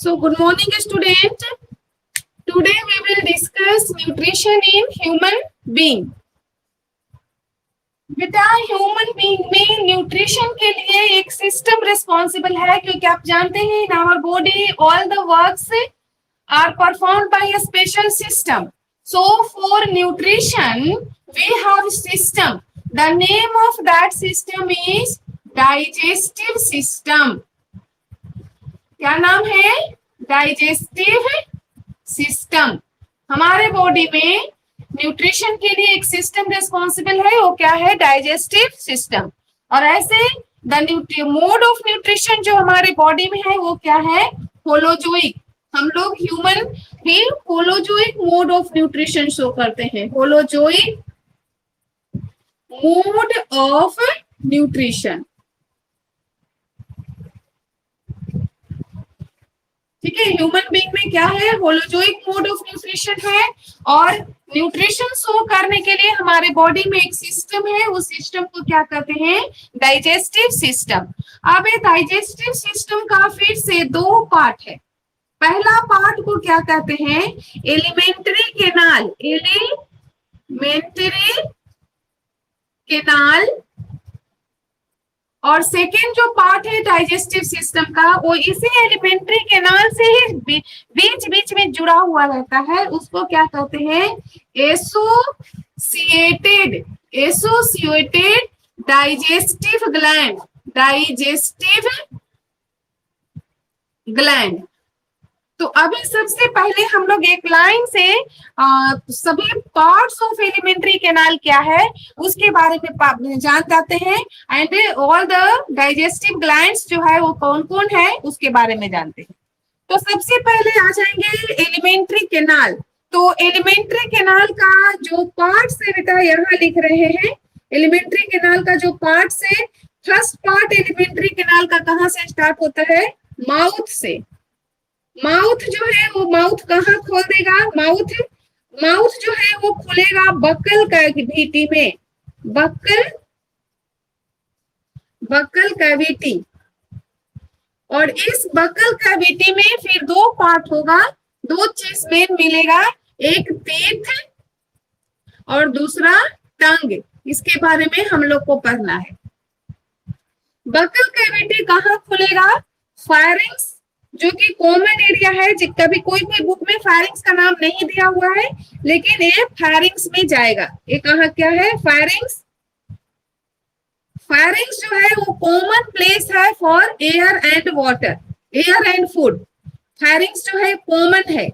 So, good morning, student. Today we will discuss nutrition in human being. बेटा human being में nutrition के लिए एक सिस्टम रिस्पॉन्सिबल है, क्योंकि आप जानते हैं in our body all the works are performed by a special system. So for nutrition we have system. The name of that system is digestive system. क्या नाम है? Digestive system. हमारे बॉडी में न्यूट्रिशन के लिए एक सिस्टम रिस्पॉन्सिबल है, वो क्या है? Digestive system. और ऐसे द मोड ऑफ न्यूट्रिशन जो हमारे बॉडी में है वो क्या है? होलोजोइक. हम लोग ह्यूमन भी holozoic mode of nutrition show करते हैं. Holozoic mode of nutrition. ठीक है, ह्यूमन बीइंग में क्या है? होलोजोइक मोड ऑफ न्यूट्रिशन है. और न्यूट्रिशन शो करने के लिए हमारे बॉडी में एक सिस्टम है, उस सिस्टम को क्या कहते हैं? Digestive system. अब ये डाइजेस्टिव सिस्टम का फिर से दो पार्ट है. पहला पार्ट को क्या कहते हैं? Alimentary canal. Alimentary canal. और सेकेंड जो पार्ट है डाइजेस्टिव सिस्टम का, वो इसी एलिमेंट्री केनाल से ही बीच बीच में जुड़ा हुआ रहता है. उसको क्या कहते हैं? Associated digestive gland. Digestive gland. तो अभी सबसे पहले हम लोग एक लाइन से सभी पार्ट्स ऑफ एलिमेंट्री कैनाल क्या है उसके बारे में जान जाते हैं. And all the digestive glands जो है वो कौन कौन है उसके बारे में जानते हैं. तो सबसे पहले आ जाएंगे एलिमेंट्री कैनाल. तो एलिमेंट्री कैनाल का जो पार्ट्स है बेटा यहाँ लिख रहे हैं. एलिमेंट्री कैनाल का जो पार्ट्स है, फर्स्ट पार्ट एलिमेंट्री कैनाल का कहाँ से स्टार्ट होता है? माउथ से. माउथ जो है वो माउथ कहाँ खोल देगा? माउथ जो है वो खुलेगा बक्कल कैविटी में. Buccal cavity. और इस बक्कल कैविटी में फिर दो पार्ट होगा. दो चीज में मिलेगा, एक टीथ और दूसरा टंग. इसके बारे में हम लोग को पढ़ना है. बक्कल कैविटी कहाँ खुलेगा? फायरिंग्स, जो कि कॉमन एरिया है. कभी कोई बुक में फायरिंग्स का नाम नहीं दिया हुआ है, लेकिन ये फायरिंग्स में जाएगा. ये कहाँ क्या है? फायरिंग्स. फायरिंग्स जो है वो कॉमन प्लेस है for air and water, air and food. Firings जो है कॉमन है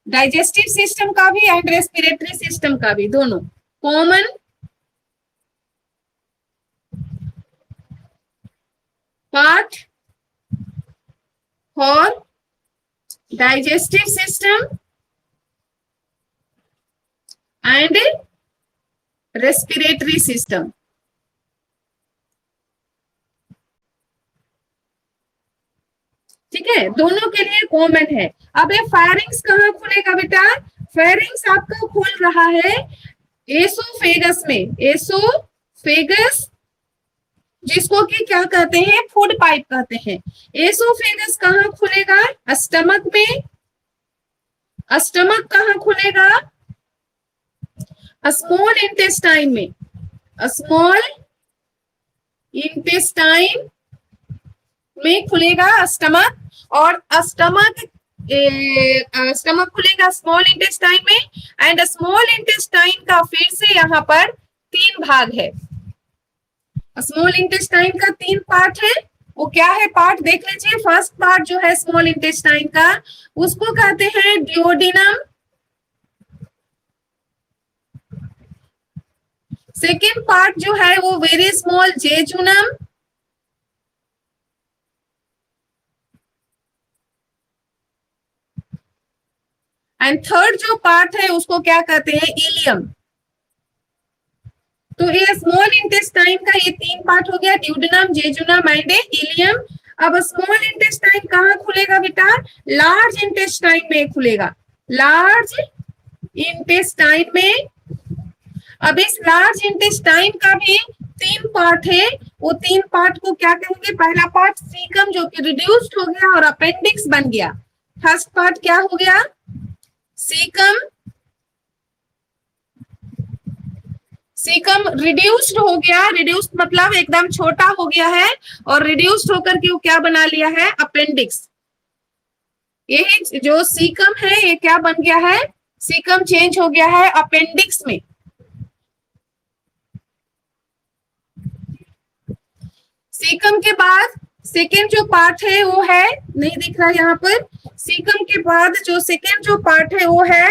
डाइजेस्टिव सिस्टम का भी एंड रेस्पिरेटरी सिस्टम का भी, दोनों common part for digestive system and respiratory system. ठीक है, दोनों के लिए कॉमन है. अब ये फायरिंग्स कहाँ खुलेगा बेटा? फायरिंग्स आपका खुल रहा है एसोफेगस में. एसोफेगस जिसको कि क्या कहते हैं? फूड पाइप कहते हैं. एसोफेगस कहाँ खुलेगा? स्टमक में. स्टमक कहाँ खुलेगा? स्मॉल इंटेस्टाइन में. स्मॉल इंटेस्टाइन में खुलेगा स्टमक. और स्टमक खुलेगा स्मॉल इंटेस्टाइन में. एंड स्मॉल इंटेस्टाइन का फिर से यहाँ पर तीन भाग है. स्मॉल इंटेस्टाइन का तीन पार्ट है. वो क्या है पार्ट देख लीजिए. फर्स्ट पार्ट जो है स्मॉल इंटेस्टाइन का, उसको कहते हैं डिओडिनम. सेकेंड पार्ट जो है वो very small jejunum. And third जो पार्ट है उसको क्या कहते हैं? इलियम. तो ये स्मॉल इंटेस्टाइन का ये तीन पार्ट हो गया, ड्यूडेनम, जेजुनम एंड इलियम. अब स्मॉल इंटेस्टाइन कहाँ खुलेगा बेटा? लार्ज इंटेस्टाइन में खुलेगा. लार्ज इंटेस्टाइन में. अब इस लार्ज इंटेस्टाइन का भी तीन पार्ट है. वो तीन पार्ट को क्या कहेंगे? पहला पार्ट सीकम जो कि रिड्यूस्ड हो गया और अपेंडिक्स बन गया. फर्स्ट पार्ट क्या हो गया, सीकम, सीकम रिड्यूस्ड हो गया, रिड्यूस्ड मतलब एकदम छोटा हो गया है, और रिड्यूस्ड होकर के वो क्या बना लिया है, अपेंडिक्स। ये जो सीकम है ये क्या बन गया है, सीकम चेंज हो गया है अपेंडिक्स में। सीकम के बाद सेकेंड जो पार्ट है वो है, नहीं दिख रहा यहाँ पर, सीकम के बाद जो सेकेंड जो पार्ट है वो है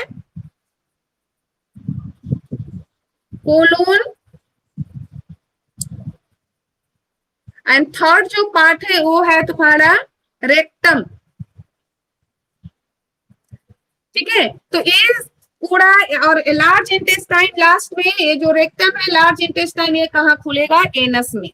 कोलोन, एंड थर्ड जो पार्ट है वो है तुम्हारा रेक्टम। ठीक है, तो ये पूरा, और लार्ज इंटेस्टाइन लास्ट में, ये जो रेक्टम है लार्ज इंटेस्टाइन ये कहाँ खुलेगा, एनस में।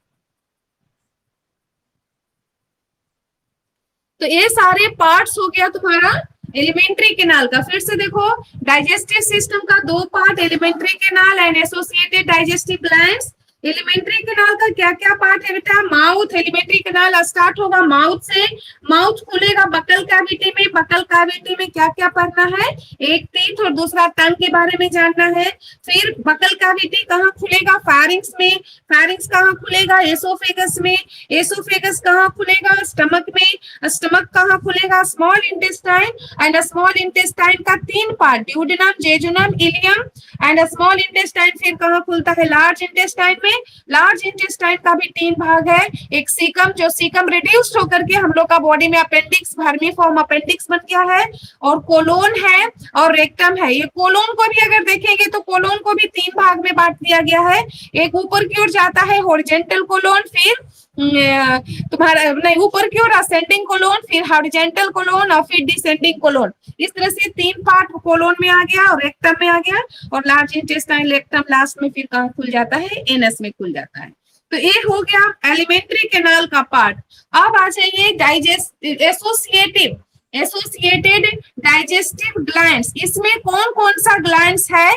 तो ये सारे पार्ट्स हो गया तुम्हारा एलिमेंट्री केनाल का। फिर से देखो, डाइजेस्टिव सिस्टम का दो part, alimentary canal and associated digestive glands. Alimentary canal का क्या क्या पार्ट है बेटा, माउथ, एलिमेंट्री केनाल स्टार्ट होगा माउथ से, माउथ खुलेगा बकल कैविटी में, बकल कैविटी में क्या क्या पढ़ना है, एक टीथ और दूसरा टंग के बारे में जानना है। फिर बकल कैविटी कहाँ खुलेगा, फारिंक्स में, फारिंक्स कहाँ खुलेगा, एसोफेगस में, एसोफेगस कहाँ खुलेगा, स्टमक में, स्टमक कहाँ खुलेगा, small intestine, and small intestine का तीन part, duodenum, jejunum, ileum, and small intestine फिर कहाँ खुलता है, लार्ज इंटेस्टाइन में। लार्ज इंटेस्टाइन का भी तीन भाग है, एक सीकम, जो सीकम रिड्यूस्ड होकर के हम लोग का बॉडी में अपेंडिक्स, वर्मीफॉर्म अपेंडिक्स बन गया है, और कोलोन है, और रेक्टम है। ये कोलोन को भी अगर देखेंगे तो कोलोन को भी तीन भाग में बांट दिया गया है, एक ऊपर की ओर जाता है हॉरिजेंटल कोलोन, फिर तुम्हारा नहीं ऊपर की ओर असेंडिंग कोलोन, फिर हॉरिजेंटल कोलोन, और फिर डिसेंडिंग कोलोन। इस तरह से तीन पार्ट कोलोन में आ गया और रेक्टम में आ गया, और लार्ज इंटेस्टाइन, रेक्टम लास्ट में फिर कहाँ खुल जाता है, एनस में खुल जाता है। तो ये हो गया एलिमेंट्री केनाल का पार्ट। अब आ जाइए digest associative, associated digestive glands. इसमें कौन कौन सा ग्लैंड्स है,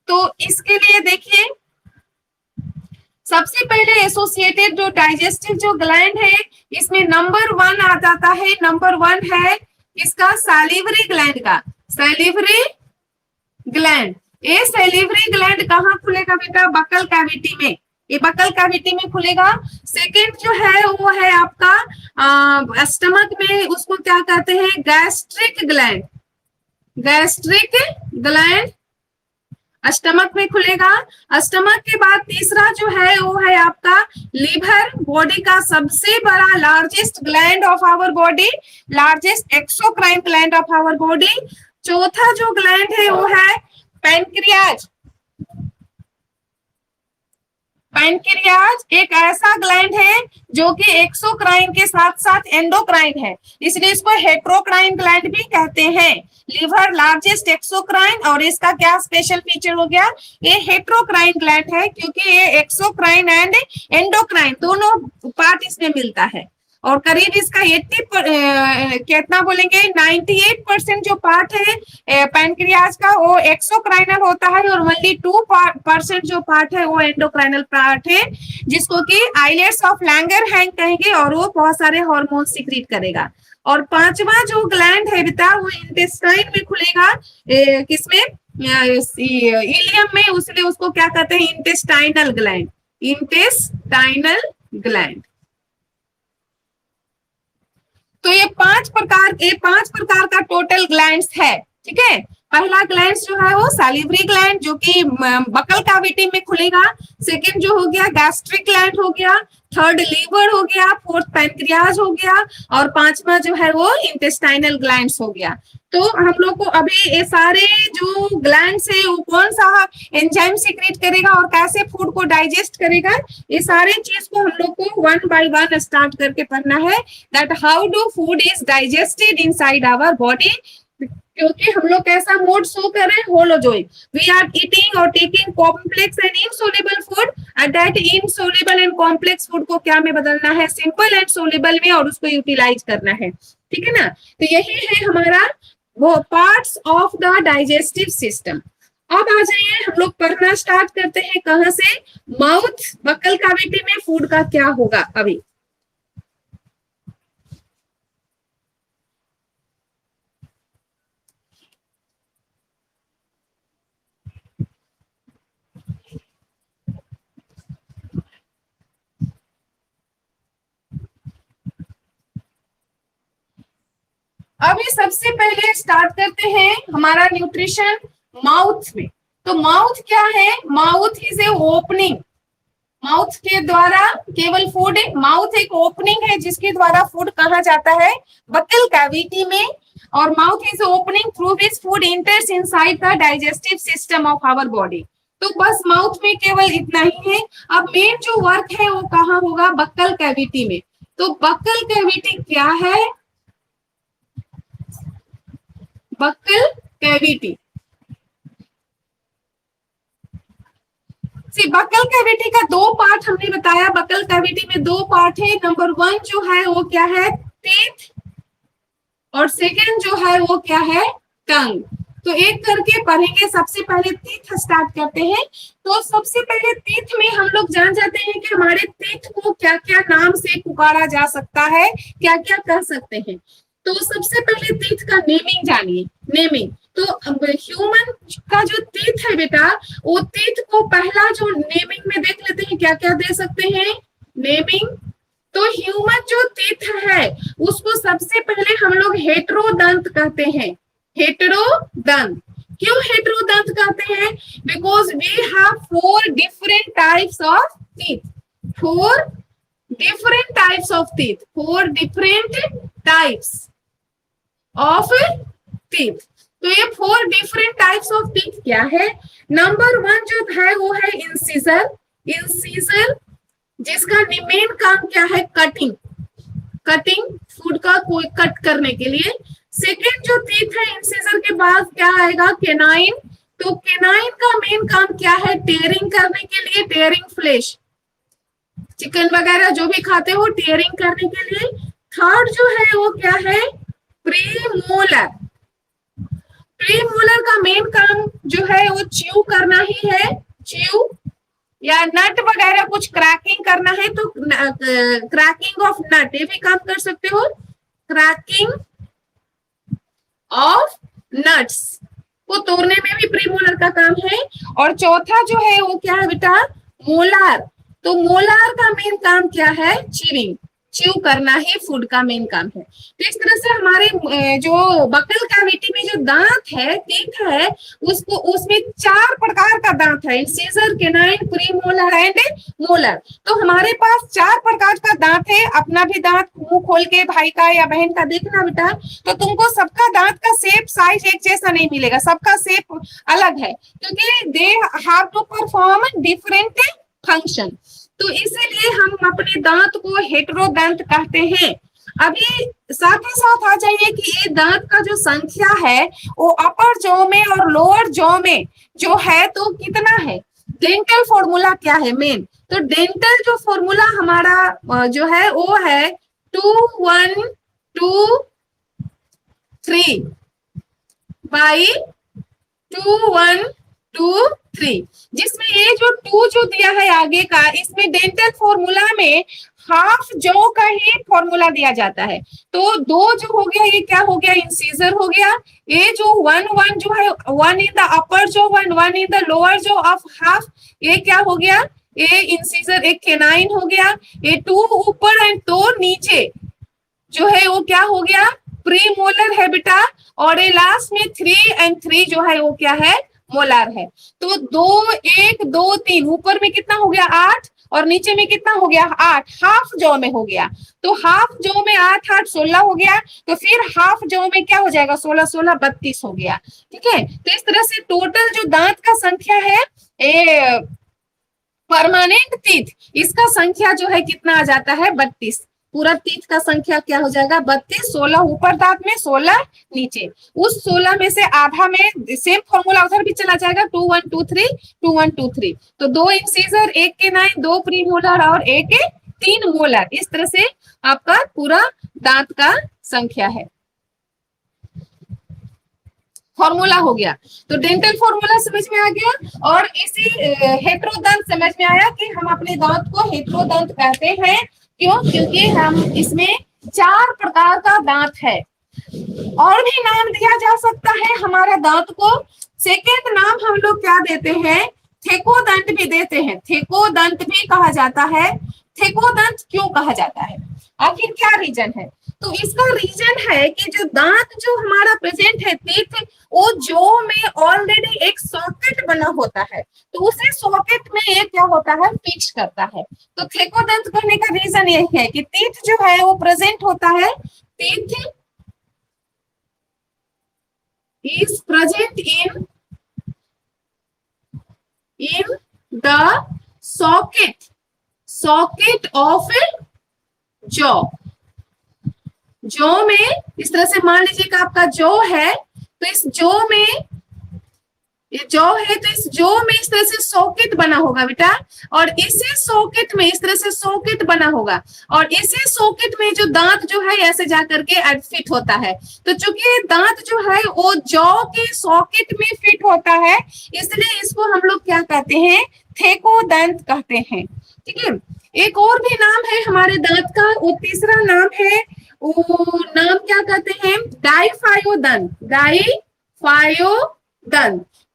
तो इसके लिए देखिए, सबसे पहले एसोसिएटेड जो डाइजेस्टिव जो ग्लैंड है, इसमें नंबर वन आ जाता है, नंबर वन है इसका सैलिवरी ग्लैंड का, सैलिवरी ग्लैंड। ये सैलिवरी ग्लैंड कहाँ खुलेगा बेटा, बकल कैविटी में, ये बकल कैविटी में खुलेगा। सेकेंड जो है वो है आपका स्टमक में, उसको क्या कहते हैं, gastric gland, gastric gland stomach में खुलेगा। स्टमक के बाद तीसरा जो है वो है आपका लीवर, बॉडी का सबसे बड़ा largest gland of our body, largest exocrine gland of our body. चौथा जो ग्लैंड है वो है पैनक्रियाज। पैनक्रियाज एक ऐसा ग्लैंड है जो कि एक्सोक्राइन के साथ साथ एंडोक्राइन है, इसलिए इसको हेट्रोक्राइन ग्लैंड भी कहते हैं। लिवर लार्जेस्ट एक्सोक्राइन, और इसका क्या स्पेशल फीचर हो गया, ये हेट्रोक्राइन ग्लैंड है, क्योंकि ये एक्सोक्राइन एंड एंडोक्राइन दोनों पार्ट इसमें मिलता है। और करीब इसका 80 कितना बोलेंगे, 98% जो पार्ट है पैनक्रियाज का वो एक्सोक्राइनल होता है, और ओनली 2% जो पार्ट है वो एंडोक्राइनल पार्ट है, जिसको कि आइलेट्स ऑफ लैंगरहैंस कहेंगे, और वो बहुत सारे हार्मोन सीक्रेट करेगा। और पांचवा जो ग्लैंड है बेटा वो इंटेस्टाइन में खुलेगा, किसमें, इलियम में, उसलिए उसको क्या कहते हैं, इंटेस्टाइनल ग्लैंड, इंटेस्टाइनल ग्लैंड। तो ये पांच प्रकार का टोटल ग्लैंड्स है। ठीक है, पहला ग्लैंड जो है वो सैलिवरी ग्लैंड, जो कि बकल कैविटी में खुलेगा। सेकंड जो हो गया गैस्ट्रिक ग्लैंड हो गया, थर्ड लीवर हो गया, फोर्थ पैनक्रियाज हो गया, और पांचवा जो है वो इंटेस्टाइनल ग्लैंड्स हो गया। तो हम लोग को अभी ये सारे जो ग्लैंड्स है वो कौन सा एंजाइम सीक्रेट करेगा और कैसे फूड को डाइजेस्ट करेगा, ये सारे चीज को हम लोग को वन बाय वन स्टार्ट करके पढ़ना है, that how do food is digested inside our body. क्योंकि हम लोग कैसा मोड शो कर रहे हैं, होलोजोइक, वी आर ईटिंग और taking complex and insoluble food, and that insoluble and complex food को क्या में बदलना है, सिंपल एंड सोल्युबल में, और उसको यूटिलाइज करना है। ठीक है ना, तो यही है हमारा वो parts of the digestive system. अब आ जाइए हम लोग पढ़ना स्टार्ट करते हैं, कहां से, माउथ, बकल कैविटी में फूड का क्या होगा। अभी अभी सबसे पहले स्टार्ट करते हैं हमारा न्यूट्रिशन माउथ में। तो माउथ क्या है? Mouth is a opening. Mouth के द्वारा केवल फूड, माउथ एक ओपनिंग है जिसके द्वारा फूड कहा जाता है बकल कैविटी में, और mouth is opening through which food enters inside the digestive system of our body. तो बस माउथ में केवल इतना ही है। अब मेन जो वर्क है वो कहाँ होगा? बक्कल कैविटी में। तो बक्कल कैविटी क्या है? बक्कल कैविटी, बक्कल कैविटी का दो पार्ट हमने बताया। बक्कल कैविटी में दो पार्ट है। नंबर 1 जो है वो क्या है? टीथ, और सेकेंड जो है वो क्या है? टंग। तो एक करके पढ़ेंगे। सबसे पहले टीथ स्टार्ट करते हैं। तो सबसे पहले टीथ में हम लोग जान जाते हैं कि हमारे टीथ को क्या क्या नाम से पुकारा जा सकता है, क्या क्या कह सकते हैं। तो सबसे पहले टीथ का नेमिंग जानिए। नेमिंग तो ह्यूमन का जो टीथ है बेटा, वो टीथ को पहला जो नेमिंग में देख लेते हैं क्या क्या दे सकते हैं। नेमिंग तो ह्यूमन जो टीथ है उसको सबसे पहले हम लोग हेटेरोदंत कहते हैं। हेटेरोदंत। क्यों हेटेरोदंत कहते हैं? Because we have 4 different types of teeth. 4 different types of teeth. 4 different types of teeth. तो ये 4 डिफरेंट टाइप्स ऑफ टीथ क्या है? नंबर 1 जो है वो है इंसिजर। इंसिजर जिसका मेन काम क्या है? कटिंग। कटिंग, फूड का कोई कट करने के लिए। सेकेंड जो टीथ है इंसिजर के बाद क्या आएगा? केनाइन। तो केनाइन का मेन काम क्या है? टेयरिंग करने के लिए, टेयरिंग फ्लेश, चिकन वगैरह जो भी खाते हो टेयरिंग करने के लिए। थर्ड जो है वो क्या है? प्रीमोलर। प्रीमोलर का मेन काम जो है वो च्यू करना ही है। च्यू या नट वगैरह कुछ क्रैकिंग करना है तो क्रैकिंग ऑफ नट, ये भी काम कर सकते हो। क्रैकिंग ऑफ नट्स को तोड़ने में भी प्रीमोलर का काम है। और चौथा जो है वो क्या है बेटा? मोलार। तो मोलार का मेन काम क्या है? च्यूइंग। च्यू करना ही फूड का मेन काम है। तो इस तरह से हमारे जो बकल कैविटी में जो दांत है, टीथ है, उसको उसमें 4 प्रकार का दांत है। Incisor, canine, premolar and molar. तो हमारे पास 4 प्रकार का दांत है। अपना भी दांत मुंह खोल के भाई का या बहन का देखना बेटा, तो तुमको सबका दांत का शेप साइज एक जैसा नहीं मिलेगा, सबका शेप अलग है, क्योंकि they have to perform different function. तो इसीलिए हम अपने दांत को हेटेरोदंत कहते हैं। अभी साथ ही साथ आ जाइए कि ये दांत का जो संख्या है वो अपर जॉ में और लोअर जॉ में जो है तो कितना है? डेंटल फॉर्मूला क्या है मेन? तो डेंटल जो फॉर्मूला हमारा जो है वो है 2 1 2 3 बाई 2 1 2 3, जिसमें ये जो 2 जो दिया है आगे का, इसमें डेंटल फॉर्मूला में हाफ जॉ का ही फॉर्मूला दिया जाता है। तो 2 जो हो गया ये क्या हो गया? इंसिजर हो गया। ये जो 1 1 जो है 1 in the upper jaw 1 in the lower jaw of half, ये क्या हो गया? ये इंसिजर, एक केनाइन हो गया। ये 2 ऊपर एंड 2 नीचे जो है वो क्या हो गया? प्रीमोलर है बेटा। और ये लास्ट में 3 एंड 3 जो है वो क्या है? मोलार है। तो 2 1 2 3 ऊपर में कितना हो गया? 8, और नीचे में कितना हो गया? 8, हाफ जॉ में हो गया। तो हाफ जॉ में 8 8 16 हो गया। तो फिर हाफ जॉ में क्या हो जाएगा? 16 16 32 हो गया। ठीक है। तो इस तरह से टोटल जो दांत का संख्या है परमानेंट टीथ, इसका संख्या जो है कितना आ जाता है? 32। पूरा टीथ का संख्या क्या हो जाएगा? 32। 16 ऊपर दांत में, 16 नीचे। उस 16 में से आधा में सेम फॉर्मूला उधर भी चला जाएगा, 2 1 2 3 2 1 2 3। तो 2 इंसिजर, 1 केनाइन, 2 प्रीमोलर और 1 3 मोलर। इस तरह से आपका पूरा दांत का संख्या है। फॉर्मूला हो गया। तो डेंटल फॉर्मूला समझ में आ गया, और इसी हेटेरोदंत समझ में आया कि हम अपने दांत को हेटेरोदंत कहते हैं। क्यों? क्योंकि हम इसमें 4 प्रकार का दांत है। और भी नाम दिया जा सकता है हमारे दांत को। सेकेंड नाम हम लोग क्या देते हैं? थेकोदंत भी देते हैं। थेकोदंत भी कहा जाता है। थेकोदंत क्यों कहा जाता है? आखिर क्या रीजन है? तो इसका रीजन है कि जो दांत जो हमारा प्रेजेंट है टीथ, वो जो में ऑलरेडी एक सॉकेट बना होता है, तो उसी सॉकेट में ये क्या होता है, फिक्स करता है। तो थेकोदंत कहने का रीजन यही है कि टीथ जो है वो प्रेजेंट होता है, teeth is present in the socket of jaw. Jaw में इस तरह से मान लीजिए कि आपका जॉ है, तो इस जॉ में, ये जॉ है तो इस जॉ में इस तरह से सॉकेट बना होगा बेटा, और इसी सॉकेट में इस तरह से सॉकेट बना होगा, और इसी सॉकेट में जो दांत जो है ऐसे जाकर के फिट होता है। तो चूंकि दांत जो है वो जॉ के सॉकेट में फिट होता है, इसलिए इसको हम लोग क्या कहते हैं, थेकोदंत कहते हैं। ठीक है, एक और भी नाम है हमारे दांत का, वो तीसरा नाम है, वो नाम क्या कहते हैं, डाइफायोदंत। डाइफायोदंत।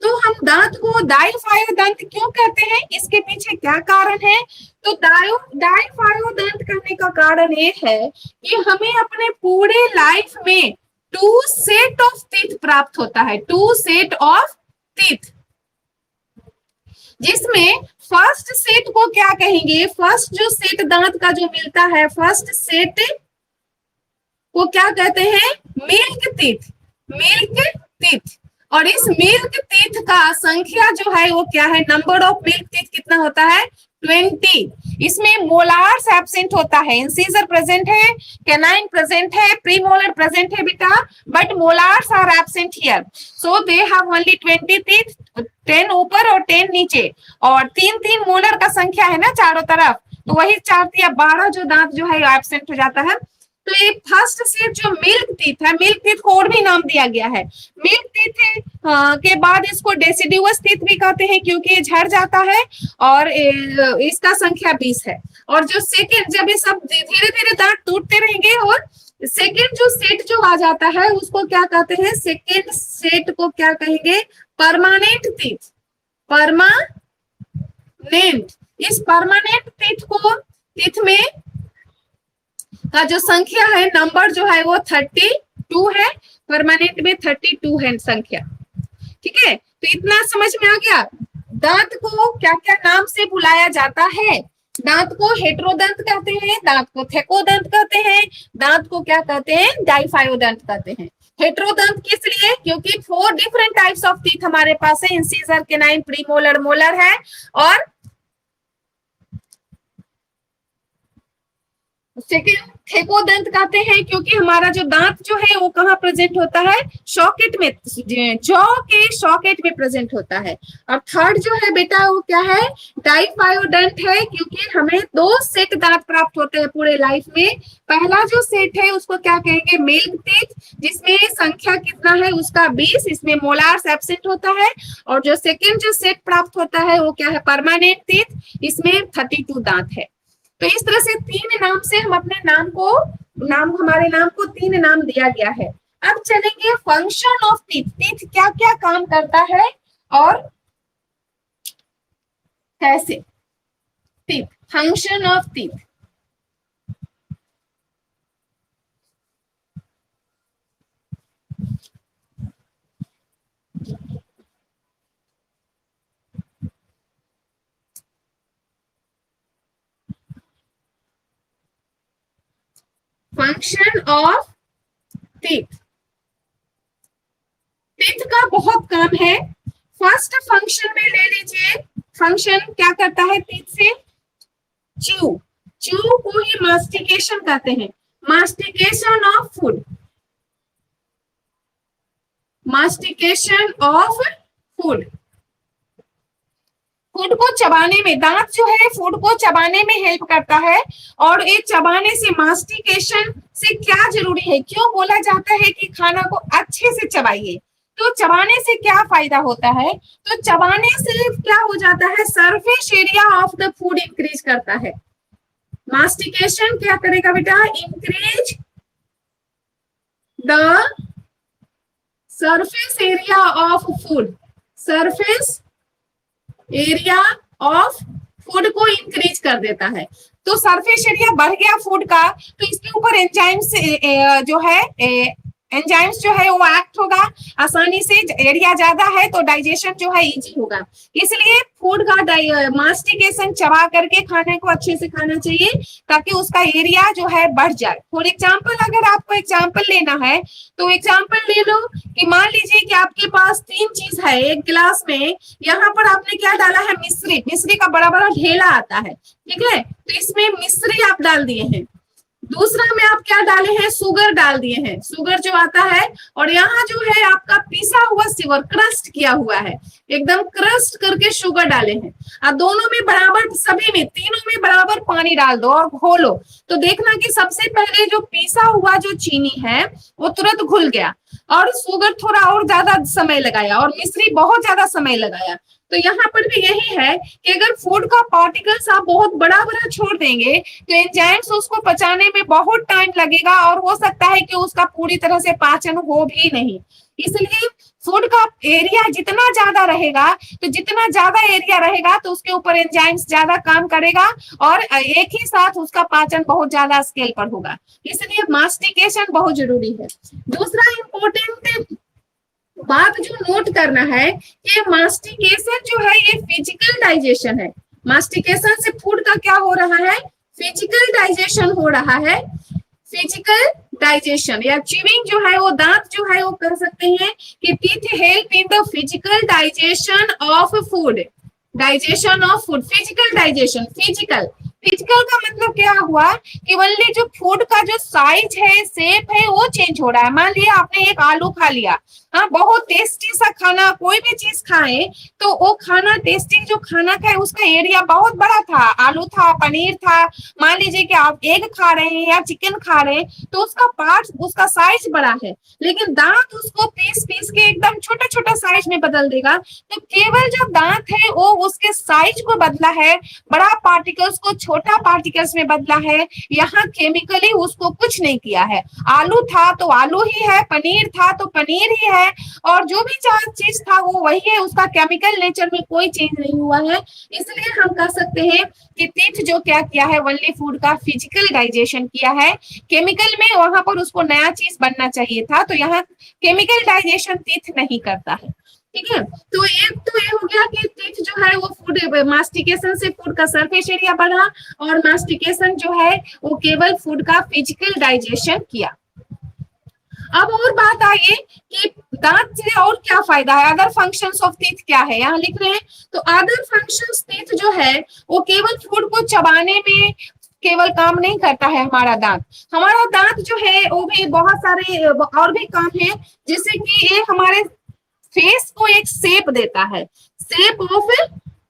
तो हम दांत को डाइफायोदंत क्यों कहते हैं, इसके पीछे क्या कारण है? तो डाइफायोदंत कहने का कारण ये है कि हमें अपने पूरे लाइफ में 2 सेट ऑफ टीथ प्राप्त होता है, 2 सेट ऑफ टीथ, जिसमें फर्स्ट सेट को क्या कहेंगे, फर्स्ट जो सेट दांत का जो मिलता है, फर्स्ट सेट को क्या कहते हैं, मिल्क टीथ। Milk teeth. और इस मिल्क टीथ का संख्या जो है वो क्या है, नंबर ऑफ मिल्क टीथ कितना होता है, 20। इसमें मोलार्स एब्सेंट होता है, इंसीजर प्रेजेंट है, कैनाइन प्रेजेंट है, प्रीमोलर प्रेजेंट है बेटा, but molars are absent here, so they have only 20 teeth, 10 ऊपर और 10 नीचे, और 3 मोलर का संख्या है ना चारों तरफ, तो वही 4 या 12 जो दांत जो है एब्सेंट हो जाता है। तो ये फर्स्ट सेट जो मिल्क टीथ है, मिल्क टीथ को और भी नाम दिया गया है, मिल्क टीथ के बाद इसको डेसिडुअस टीथ भी कहते हैं क्योंकि ये झड़ जाता है, और इसका संख्या 20 है। और जो सेकेंड, जब ये सब धीरे धीरे दांत टूटते रहेंगे, और सेकेंड जो सेट जो आ जाता है उसको क्या कहते हैं, सेकेंड सेट को क्या कहेंगे, परमानेंट टीथ। परमानेंट। इस परमानेंट टीथ में का जो संख्या है, नंबर जो है वो 32 है, परमानेंट में 32 है संख्या। ठीक है, तो इतना समझ में आ गया। दांत को क्या क्या नाम से बुलाया जाता है, दांत को हेटेरोदंत कहते हैं, दांत को थेकोदंत कहते हैं, दांत को क्या कहते हैं, डाइफायोदंत कहते हैं। हेटेरोदंत किस लिए, क्योंकि 4 डिफरेंट टाइप्स ऑफ टीथ हमारे पास है, इंसीजर, कैनाइन, प्रीमोलर, मोलर है। और सेकेंड थेकोदंत कहते हैं क्योंकि हमारा जो दांत जो है वो कहाँ प्रेजेंट होता है, सॉकेट में, जॉ के सॉकेट में प्रेजेंट होता है। और थर्ड जो है बेटा वो क्या है, डाइफायोडंट है, क्योंकि हमें 2 सेट दांत प्राप्त होते हैं पूरे लाइफ में। पहला जो सेट है उसको क्या कहेंगे, मिल्क टीथ, जिसमें संख्या कितना है उसका 20, इसमें मोलार्स एब्सेंट होता है। और जो सेकेंड जो सेट प्राप्त होता है वो क्या है, परमानेंट टीथ, इसमें 32 दांत है। तो इस तरह से 3 नाम से हम अपने हमारे नाम को 3 नाम दिया गया है। अब चलेंगे फंक्शन ऑफ टीथ, टीथ क्या क्या काम करता है और कैसे। Teeth, function of teeth. Function of teeth, teeth का बहुत काम है। फर्स्ट फंक्शन में ले लीजिए, फंक्शन क्या करता है टीथ से, च्यू, च्यू को ही मास्टिकेशन कहते हैं, mastication of food, mastication of food. Food को चबाने में, दांत जो है फूड को चबाने में हेल्प करता है। और ये चबाने से, मास्टिकेशन से क्या जरूरी है, क्यों बोला जाता है कि खाना को अच्छे से चबाइए, तो चबाने से क्या फायदा होता है, तो चबाने से क्या हो जाता है, surface area of the food increase करता है। मास्टिकेशन क्या करेगा बेटा, increase the surface area of food, surface area of food को इंक्रीज कर देता है। तो सरफेस एरिया बढ़ गया फूड का, तो इसके ऊपर एंजाइम्स जो है एंजाइम्स जो है वो एक्ट होगा आसानी से, एरिया ज्यादा है तो डाइजेशन जो है इजी होगा। इसलिए फूड का मास्टिकेशन चबा करके खाने को अच्छे से खाना चाहिए ताकि उसका एरिया जो है बढ़ जाए। फॉर एग्जाम्पल अगर आपको एग्जाम्पल लेना है तो एग्जाम्पल ले लो कि मान लीजिए कि आपके पास 3 चीज है एक गिलास में, यहाँ पर आपने क्या डाला है, मिश्री। मिश्री का बड़ा बड़ा ढेला आता है, ठीक है, तो इसमें मिश्री आप डाल दिए हैं। दूसरा में आप क्या डाले हैं, शुगर डाल दिए हैं, शुगर जो आता है, और यहाँ जो है आपका पिसा हुआ शुगर क्रस्ट किया हुआ है, एकदम क्रस्ट करके शुगर डाले हैं। और दोनों में बराबर, सभी में तीनों में बराबर पानी डाल दो और घोलो। तो देखना कि सबसे पहले जो पिसा हुआ जो चीनी है वो तुरंत घुल गया, और शुगर थोड़ा और ज्यादा समय लगाया, और मिश्री बहुत ज्यादा समय लगाया। तो यहाँ पर भी यही है कि अगर फूड का पार्टिकल्स आप बहुत बड़ा बड़ा छोड़ देंगे तो एंजाइम्स उसको पचाने में बहुत टाइम लगेगा, और हो सकता है कि उसका पूरी तरह से पाचन हो भी नहीं। इसलिए फूड का एरिया जितना ज्यादा रहेगा, तो जितना ज्यादा एरिया रहेगा तो उसके ऊपर एंजाइम्स ज्यादा काम करेगा, और एक ही साथ उसका पाचन बहुत ज्यादा स्केल पर होगा। इसलिए मास्टिकेशन बहुत जरूरी है। दूसरा इंपॉर्टेंट बात जो नोट करना है, ये मास्टिकेशन जो है ये फिजिकल डाइजेशन है। मास्टिकेशन से फूड का क्या हो रहा है, फिजिकल डाइजेशन हो रहा है। फिजिकल डाइजेशन या च्यूइंग जो है वो दांत जो है वो कर सकते हैं कि teeth help in the physical digestion of food. Digestion of food, physical digestion, physical physical का मतलब क्या हुआ कि ओनली जो फूड का जो साइज है, शेप है, वो चेंज हो रहा है। मान लिया आपने एक आलू खा लिया, हाँ बहुत टेस्टी सा खाना, कोई भी चीज खाए तो वो खाना टेस्टी जो खाना खाए उसका एरिया बहुत बड़ा था, आलू था, पनीर था, मान लीजिए कि आप एग खा रहे हैं या चिकन खा रहे हैं तो उसका पार्ट, उसका साइज बड़ा है, लेकिन दांत उसको पीस पीस के एकदम छोटा छोटा साइज में बदल देगा। तो केवल जो दांत है वो उसके साइज को बदला है, बड़ा पार्टिकल्स को छोटा पार्टिकल्स में बदला है, यहाँ केमिकली उसको कुछ नहीं किया है। आलू था तो आलू ही है, पनीर था तो पनीर ही है, और जो भी चीज था वो वही है, उसका केमिकल नेचर में कोई चेंज नहीं हुआ है। इसलिए हम कह सकते हैं कि टीथ जो क्या किया है, ओनली फूड का फिजिकल डाइजेशन किया है। केमिकल में वहां पर उसको नया चीज बनना चाहिए था, तो यहाँ केमिकल डाइजेशन टीथ नहीं करता है, ठीक है। तो एक तो ये हो गया कि टीथ जो है वो फूड मास्टिकेशन से फूड का सरफेस एरिया बढ़ा, और मास्टिकेशन जो है वो केवल फूड का फिजिकल डाइजेशन किया। अब और बात आई कि दांत से और क्या फायदा है, अदर फंक्शंस ऑफ टीथ क्या है, यहाँ लिख रहे हैं। तो अदर फंक्शंस टीथ जो है वो केवल फूड को चबाने में केवल काम नहीं करता है हमारा दांत। हमारा दांत जो है वो भी बहुत सारे और भी काम है, जैसे कि ये हमारे फेस को एक शेप देता है, shape of,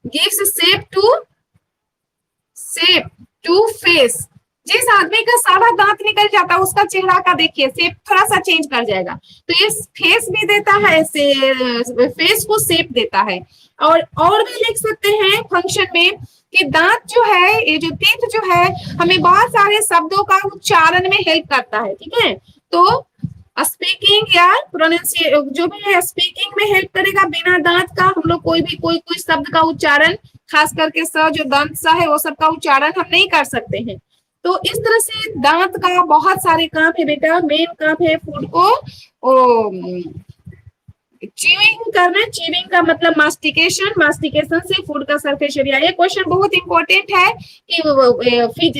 gives shape to face. जिस आदमी का सारा दांत निकल जाता है उसका चेहरा का देखिए शेप थोड़ा सा चेंज कर जाएगा, तो ये फेस भी देता है, फेस को शेप देता है। और भी लिख सकते हैं फंक्शन में कि दांत जो है, ये जो टीथ जो है हमें बहुत सारे शब्दों का उच्चारण में हेल्प करता है, ठीक है। तो स्पीकिंग या प्रोनाउंसिएशन जो भी है स्पीकिंग में हेल्प करेगा। बिना दांत का हम लोग कोई शब्द का उच्चारण, खास करके स जो दंत सा है वो सब का उच्चारण हम नहीं कर सकते हैं। तो इस तरह से दांत का बहुत सारे काम है बेटा। मेन काम है फूड को च्यूइंग करना। च्यूइंग का मतलब मास्टिकेशन, मास्टिकेशन से फूड का सरफेस एरिया। ये क्वेश्चन बहुत इंपॉर्टेंट है कि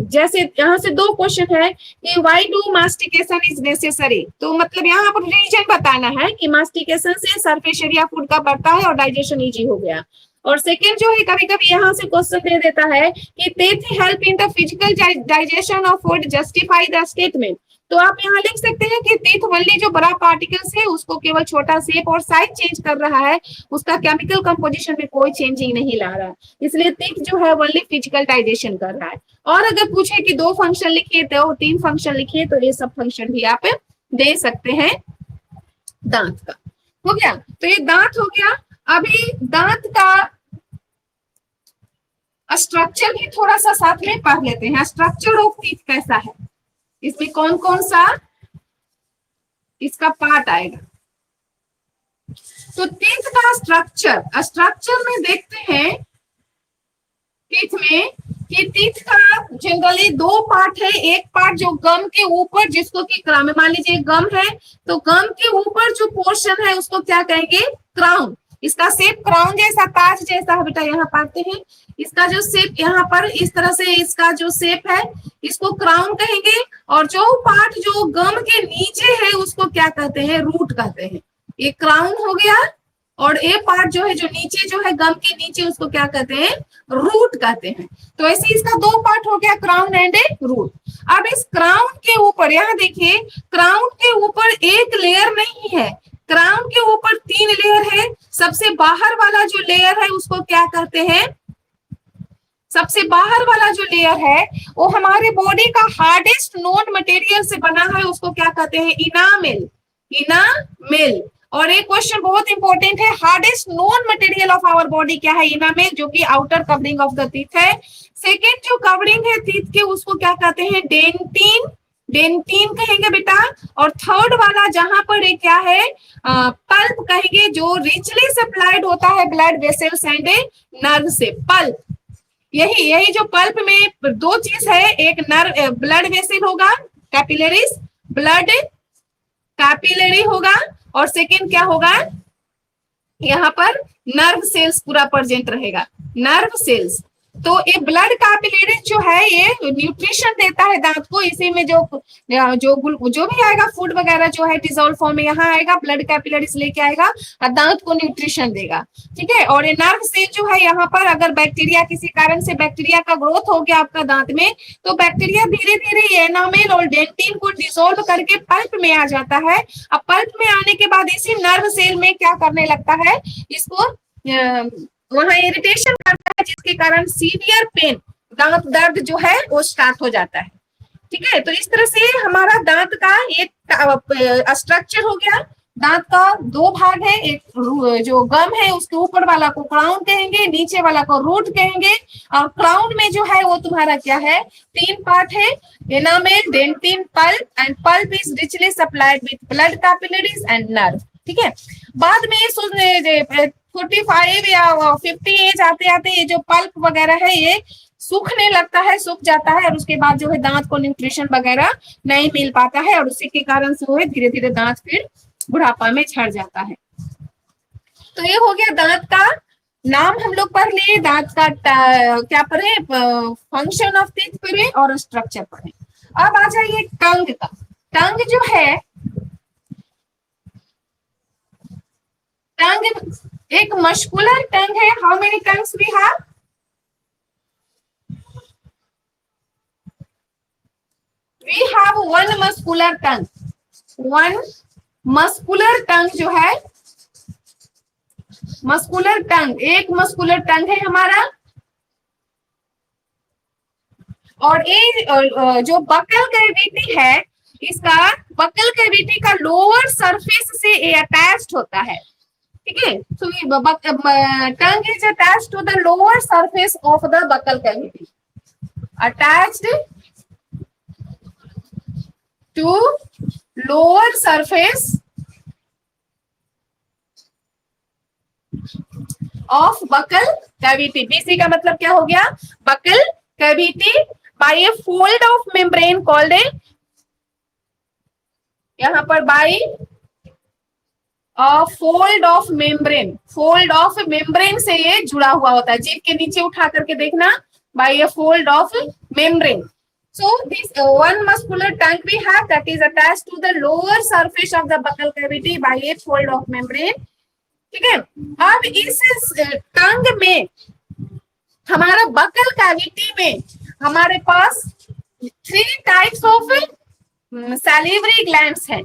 जैसे यहाँ से 2 क्वेश्चन है कि व्हाई डू मास्टिकेशन इज नेसेसरी, तो मतलब यहाँ पर रीजन बताना है कि मास्टिकेशन से सरफेस एरिया फूड का बढ़ता है और डाइजेशन इजी हो गया। और सेकेंड जो है कभी कभी यहाँ से क्वेश्चन दे देता है कि teeth help in the physical digestion of food, justify the statement. तो आप यहाँ लिख सकते हैं कि टीथ ओनली जो बड़ा पार्टिकल्स है उसको केवल छोटा शेप और साइज चेंज कर रहा है, उसका केमिकल कंपोजिशन में कोई चेंजिंग नहीं ला रहा, इसलिए टीथ जो है ओनली फिजिकल डाइजेशन कर रहा है। और अगर पूछे कि 2 फंक्शन लिखिए तो 3 फंक्शन लिखिए, तो ये सब फंक्शन भी आप दे सकते हैं दांत का। हो गया, तो ये दांत हो गया। अभी दांत का स्ट्रक्चर भी थोड़ा सा साथ में पढ़ लेते हैं। स्ट्रक्चर ऑफ टीथ कैसा है, इसमें कौन कौन सा इसका पार्ट आएगा। तो टीथ का स्ट्रक्चर में देखते हैं टीथ में कि टीथ का जनरली दो पार्ट है। एक पार्ट जो गम के ऊपर, जिसको कि क्राउन, मान लीजिए गम है तो गम के ऊपर जो पोर्शन है उसको क्या कहेंगे, क्राउन। इसका शेप क्राउन जैसा, ताज जैसा है बेटा, यहाँ पाते हैं। इसका जो शेप यहाँ पर इस तरह से, इसका जो शेप है इसको क्राउन कहेंगे। और जो पार्ट जो गम के नीचे है उसको क्या कहते हैं, रूट कहते हैं। ये क्राउन हो गया। और ए पार्ट जो है, जो नीचे जो है गम के नीचे, उसको क्या कहते हैं, रूट कहते हैं। तो ऐसे इसका दो पार्ट हो गया, क्राउन एंड ए रूट। अब इस क्राउन के ऊपर, यहाँ देखिए, क्राउन के ऊपर एक लेयर नहीं है, क्राउन के ऊपर 3 लेयर है। सबसे बाहर वाला जो लेयर है उसको क्या कहते हैं, सबसे बाहर वाला जो लेयर है वो हमारे बॉडी का हार्डेस्ट नोन मटेरियल से बना है, उसको क्या कहते हैं, इनामेल। इनामेल। और एक क्वेश्चन बहुत इंपॉर्टेंट है, hardest known material of our body क्या है, इनामेल, जो कि outer covering of the teeth है। सेकेंड जो कवरिंग है टीथ के उसको क्या कहते हैं, डेंटिन। डेंटिन कहेंगे बेटा। और थर्ड वाला जहां पर ये क्या है, पल्प कहेंगे, जो रिचली सप्लाइड होता है ब्लड वेसल्स एंड नर्व से। पल्प, यही जो पल्प में दो चीज है, एक नर्व, ब्लड वेसल होगा, कैपिलरीज, ब्लड कैपिलरी होगा, और सेकेंड क्या होगा, यहाँ पर नर्व सेल्स पूरा प्रेजेंट रहेगा, नर्व सेल्स। तो ये ब्लड कैपिलरीज जो है ये न्यूट्रिशन देता है दांत को। इसी में जो भी आएगा फूड वगैरह जो है डिजोल्व फॉर्म में यहाँ आएगा, ब्लड कैपिलरीज लेके आएगा और दांत को न्यूट्रिशन देगा। ठीक है। और ये नर्व सेल जो है यहाँ पर, अगर बैक्टीरिया, किसी कारण से बैक्टीरिया का ग्रोथ हो गया आपका दांत में, तो बैक्टीरिया धीरे धीरे एनामेल और डेंटिन को डिसोल्व करके पल्प में आ जाता है। अब पल्प में आने के बाद इसी नर्व सेल में क्या करने लगता है, इसको वहां इरिटेशन करता है, जिसके कारण सीवियर पेन, दांत दर्द जो है वो स्टार्ट हो जाता है। ठीक है। तो इस तरह से हमारा दांत का एक स्ट्रक्चर हो गया। दांत का दो भाग है, एक जो गम है उसके ऊपर वाला को क्राउन कहेंगे, नीचे वाला को रूट कहेंगे। और क्राउन में जो है वो तुम्हारा क्या है, 3 पार्ट है, enamel, dentin, pulp, and pulp is richly supplied with blood capillaries and nerve. ठीक है। बाद में 45 या 50 एज आते आते ये जो पल्प वगैरह है ये सूखने लगता है, सूख जाता है, और उसके बाद जो है दांत को न्यूट्रिशन वगैरह नहीं मिल पाता है, और उसी के कारण से वो धीरे धीरे दांत फिर बुढ़ापा में झड़ जाता है। तो ये हो गया दांत का नाम, हम लोग पढ़ लिए। दांत का क्या पढ़े, फंक्शन ऑफ टीथ पढ़े और स्ट्रक्चर पढ़े। अब आ जाइए टंग का। टंग जो है, टंग एक मस्कुलर टंग है। How many tongues we have, we have 1 muscular tongue. 1 muscular tongue जो है, मस्कुलर टंग, एक मस्कुलर टंग है हमारा। और ये जो बकल कैविटी है, इसका बकल कैविटी का लोअर सरफेस से अटैच्ड होता है। ठीक है। So tongue is attached to the lower surface of the buccal cavity, attached to lower surface of buccal cavity। BC का मतलब क्या हो गया, buccal cavity by a fold of membrane called a, यहाँ पर by fold of membrane, fold of membrane से ये जुड़ा हुआ होता है। जीभ के नीचे उठा करके देखना, by a fold of membrane. So this one muscular tongue we have that is attached to the lower surface of the buccal cavity by a fold of membrane। ठीक है। अब इस टंग में, हमारा बकल कैविटी में हमारे पास 3 टाइप्स ऑफ सैलिवरी ग्लैंड्स हैं।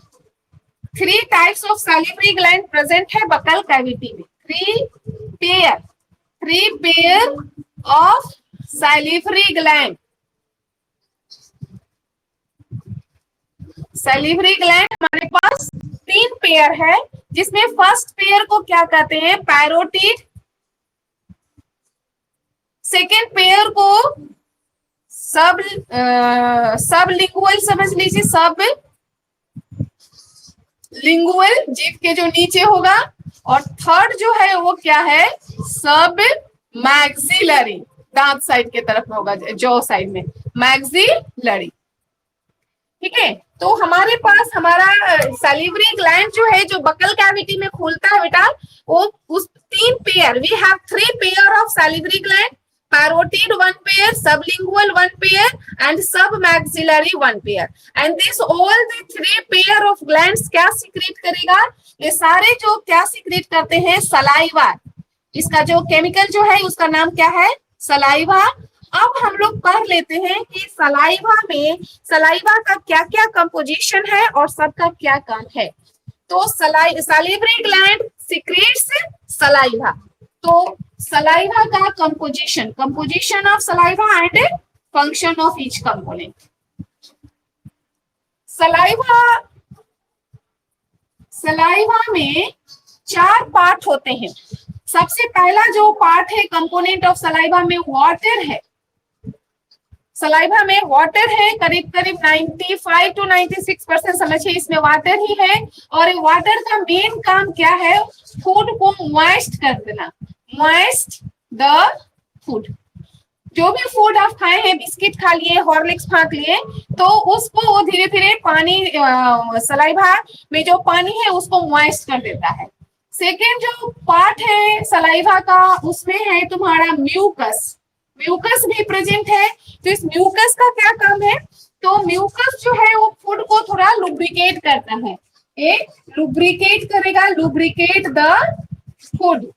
3 types of salivary gland present है बकल कैविटी में। 3 pair of salivary gland. Salivary gland हमारे पास 3 पेयर है, जिसमें फर्स्ट पेयर को क्या कहते हैं, पैरोटिड। सेकेंड पेयर को सब लिंगुअल समझ लीजिए, सब लिंगुअल, जीभ के जो नीचे होगा। और थर्ड जो है वो क्या है, सब मैक्सिलरी। दांत साइड के तरफ में होगा, जॉ साइड में, मैक्सिलरी। ठीक है, तो हमारे पास हमारा सैलिवरी ग्लैंड जो है, जो बकल कैविटी में खुलता है बेटा, वो उस 3 pair, we have 3 pair of salivary gland, parotid 1 pair, sublingual 1 pair and sub maxillary 1 pair. And this all the 3 pair of glands क्या सीक्रेट करेगा, ये सारे जो क्या सीक्रेट करते हैं, सलाइवा। इसका जो केमिकल जो है उसका नाम क्या है, सलाइवा। अब हम लोग पढ़ लेते हैं कि सलाइवा में, सलाइवा का क्या क्या कंपोजिशन है और सबका क्या काम है। तो सैलिवरी ग्लैंड सीक्रेट्स सलाइवा। तो सलाइवा का composition, composition of saliva and function of each component. Saliva में 4 पार्ट होते हैं। सबसे पहला जो पार्ट है कंपोनेंट ऑफ सलाइवा में, वाटर है। सलाइवा में वाटर है, करीब करीब 95 to 96% समझिए इसमें वाटर ही है। और वाटर का मेन काम क्या है, फूड को मॉइस्ट कर देना, मॉइस्ट द फूड। जो भी फूड आप खाए हैं, बिस्किट खा लिए, हॉर्लिक्स फाँक लिए, तो उसको वो धीरे धीरे पानी, सलाइवा में जो पानी है उसको मॉइस्ट कर देता है। सेकेंड जो पार्ट है सलाइवा का, उसमें है तुम्हारा म्यूकस। म्यूकस भी प्रेजेंट है। तो इस म्यूकस का क्या काम है, तो म्यूकस जो है वो फूड को थोड़ा लुब्रिकेट करता है, ये लुब्रिकेट करेगा, लुब्रिकेट द फूड,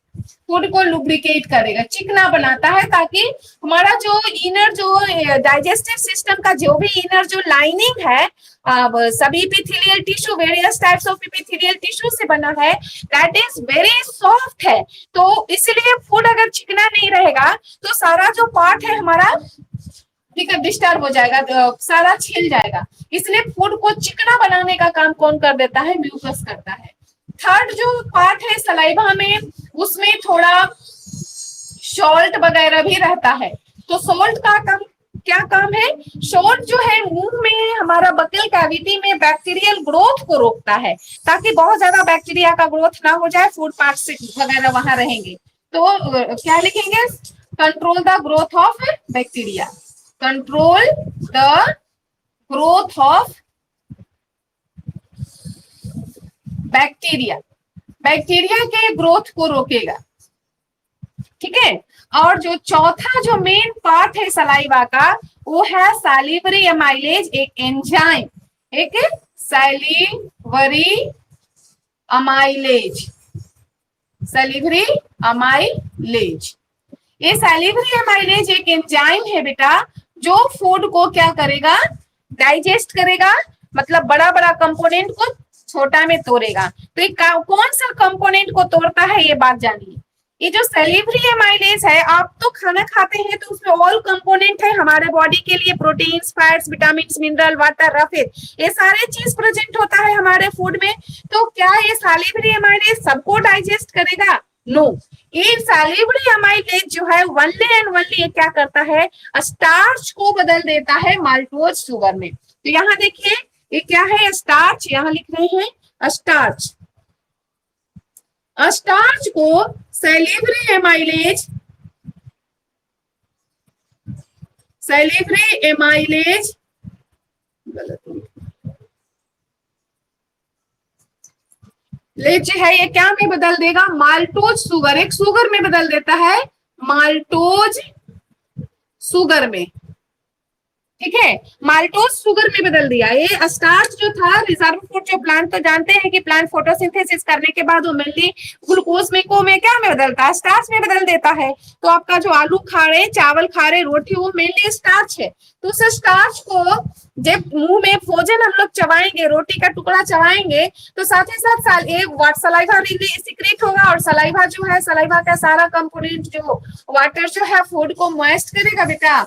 फूड को लुब्रिकेट करेगा, चिकना बनाता है, ताकि हमारा जो इनर, जो डाइजेस्टिव सिस्टम का जो भी इनर जो लाइनिंग है, सभी epithelial tissue, various types of epithelial tissue से बना है, दैट इज वेरी सॉफ्ट है। तो इसलिए फूड अगर चिकना नहीं रहेगा तो सारा जो पार्ट है हमारा डिस्टर्ब हो जाएगा, सारा छिल जाएगा। इसलिए फूड को चिकना बनाने का काम कौन कर देता है, म्यूकस करता है। थर्ड जो पार्ट है सलाइवा में, उसमें थोड़ा सॉल्ट वगैरह भी रहता है। तो सॉल्ट का काम क्या काम है, सॉल्ट जो है मुंह में, हमारा बकल कैविटी में बैक्टीरियल ग्रोथ को रोकता है, ताकि बहुत ज्यादा बैक्टीरिया का ग्रोथ ना हो जाए, फूड पार्टिकल्स वगैरह वहां रहेंगे। तो क्या लिखेंगे, control the growth of bacteria, control the growth of bacteria, bacteria के ग्रोथ को रोकेगा। ठीक है, और जो चौथा जो मेन पार्ट है सलाइवा का, वो है सैलिवरी एमाइलेज, एक एंजाइम, एक सैलिवरी अमाइलेज, सैलिवरी अमाइलेज। ये सैलिवरी अमाइलेज एक एंजाइम है बेटा, जो फूड को क्या करेगा, डाइजेस्ट करेगा, मतलब बड़ा बड़ा कंपोनेंट को छोटा में तोड़ेगा। तो ये कौन सा कंपोनेंट को तोड़ता है, ये बात जानिए। ये जो सैलिवरी एमाइलेज है, आप तो खाना खाते हैं तो उसमें ऑल कंपोनेंट है हमारे बॉडी के लिए, proteins, fats, vitamin, mineral, water, रफेद, ये सारे चीज प्रेजेंट होता है हमारे फूड में। तो क्या ये सैलिवरी एमाइलेज सबको डाइजेस्ट करेगा? नो। ये सैलिवरी एमाइलेज जो है ओनली एंड ओनली ये क्या करता है, स्टार्च को बदल देता है माल्टोज शुगर में। तो यहाँ देखिए ये क्या है, स्टार्च, यहाँ लिख रहे हैं स्टार्च। स्टार्च को सैलिवरी एमाइलेज, सैलिवरी एमाइलेज लेज है, ये क्या में बदल देगा, माल्टोज शुगर, एक शुगर में बदल देता है, माल्टोज शुगर में। ठीक है, माल्टोज शुगर में बदल दिया। ये स्टार्च जो था, रिजर्व फूड जो प्लांट, तो जानते हैं कि प्लांट फोटोसिंथेसिस करने के बाद वो मेनली ग्लूकोज में को में क्या में बदलता है, स्टार्च में बदल देता है। तो आपका जो आलू खा रहे, चावल खा रहे, रोटी, वो मेनली स्टार्च है। तो उस स्टार्च को जब मुंह में भोजन हम लोग चबाएंगे, रोटी का टुकड़ा चबाएंगे, तो साथ ही साथ सलाइवा सीक्रेट होगा, और सलाइवा जो है, सलाइवा का सारा कंपोनेंट जो वाटर जो है फूड को मॉइस्ट करेगा बेटा,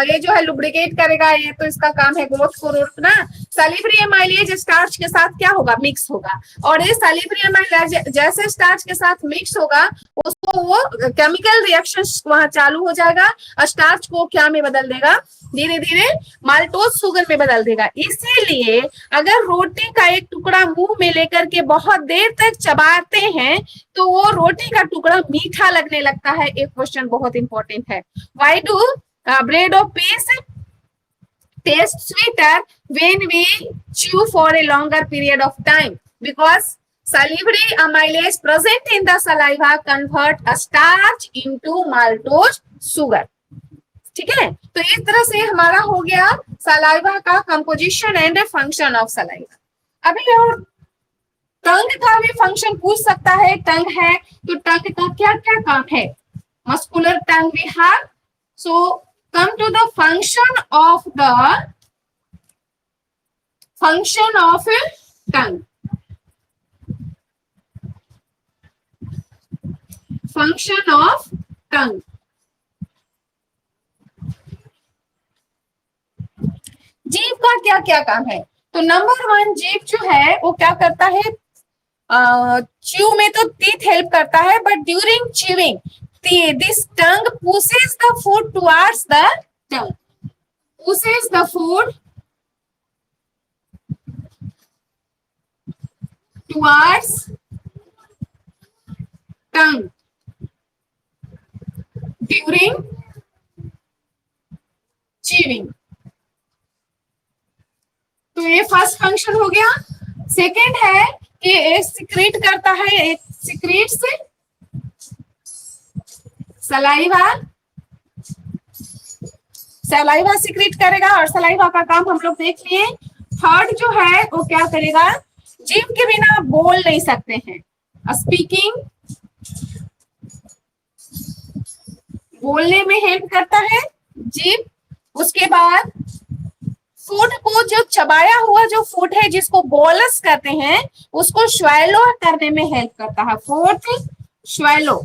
ये जो है लुब्रिकेट करेगा, ये तो इसका काम है ग्रोथ को रोकना। सैलिवरी एमाइलेज स्टार्च के साथ क्या होगा, मिक्स होगा, और ये सैलिवरी एमाइलेज जैसे स्टार्च के साथ मिक्स होगा, उसको वो केमिकल रिएक्शन वहां चालू हो जाएगा, स्टार्च को क्या में बदल देगा, धीरे धीरे धीरे माल्टोज शुगर में बदल देगा। इसीलिए अगर रोटी का एक टुकड़ा मुंह में लेकर के बहुत देर तक चबाते हैं तो वो रोटी का टुकड़ा मीठा लगने लगता है। एक क्वेश्चन बहुत इंपॉर्टेंट है, why do bread of peace taste sweeter when we chew for a longer period of time? Because salivary amylase present in the saliva convert a starch into maltose sugar. ठीक है, तो इस तरह से हमारा हो गया सलाइवा का composition and function of saliva. अभी और टंग का भी फंक्शन पूछ सकता है, टंग है तो टंग का क्या क्या काम है? मस्कुलर टंग भी है। सो come to the function of tongue. Function of tongue. जीभ का क्या क्या काम है? तो नंबर 1, जीभ जो है वो क्या करता है? च्यू में तो टीथ हेल्प करता है, but during chewing this tongue pushes the food towards the tongue. Pushes the food towards tongue during chewing. तो ये फर्स्ट फंक्शन हो गया। सेकेंड है कि ये सिक्रीट करता है, एक सिक्रीट से सलाइवा सिक्रीट करेगा और सलाइवा का काम हम लोग देख लिए। थर्ड जो है वो क्या करेगा? जीभ के बिना बोल नहीं सकते हैं, स्पीकिंग बोलने में हेल्प करता है जीभ। उसके बाद फूड को जो चबाया हुआ जो फूड है जिसको बोलस कहते हैं उसको स्वैलो करने में हेल्प करता है। Fourth swallow,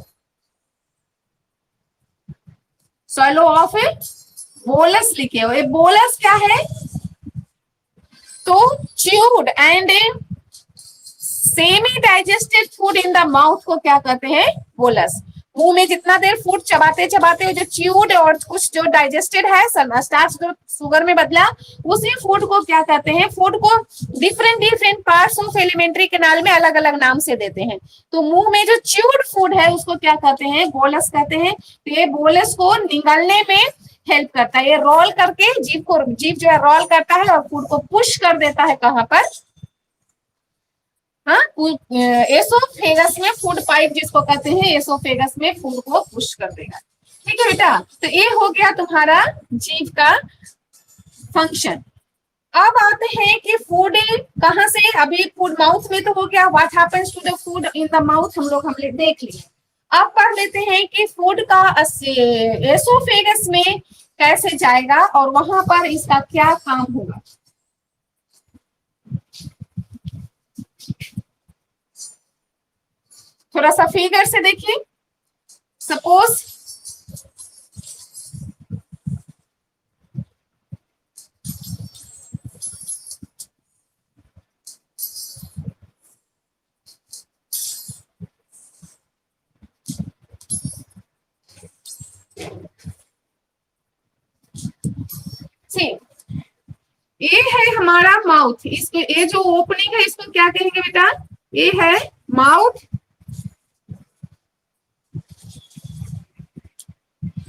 swallow of bolus लिखे हुए। बोलस क्या है? तो chewed and semi digested food in the mouth को क्या कहते हैं? बोलस। मुंह में जितना देर फूड चबाते चबाते जो च्यूड और कुछ जो डाइजेस्टेड है स्टार्च जो शुगर में बदला, उसी फूड को क्या कहते हैं? फूड को different parts of alimentary canal में अलग अलग नाम से देते हैं। तो मुंह में जो च्यूड फूड है उसको क्या कहते हैं? बोलस कहते हैं। तो ये बोलस को निगलने में हेल्प करता है। ये रोल करके जीभ जो है रोल करता है और फूड को पुश कर देता है। कहाँ पर? हाँ, एसोफेगस में फूड पाइप जिसको कहते हैं, एसोफेगस में फूड को पुश कर देगा। ठीक है बेटा, तो ये हो गया तुम्हारा जीभ का फंक्शन। अब आते हैं कि फूड कहाँ से? अभी फूड माउथ में तो हो गया, what happens to the food in the mouth हम देख लिए। अब पढ़ लेते हैं कि फूड का एसोफेगस में कैसे जाएगा और वहां पर इसका क्या काम होगा। थोड़ा सा फिगर से देखिए। सपोज ये है हमारा माउथ। इसको ये जो ओपनिंग है इसको क्या कहेंगे बेटा? ये है माउथ।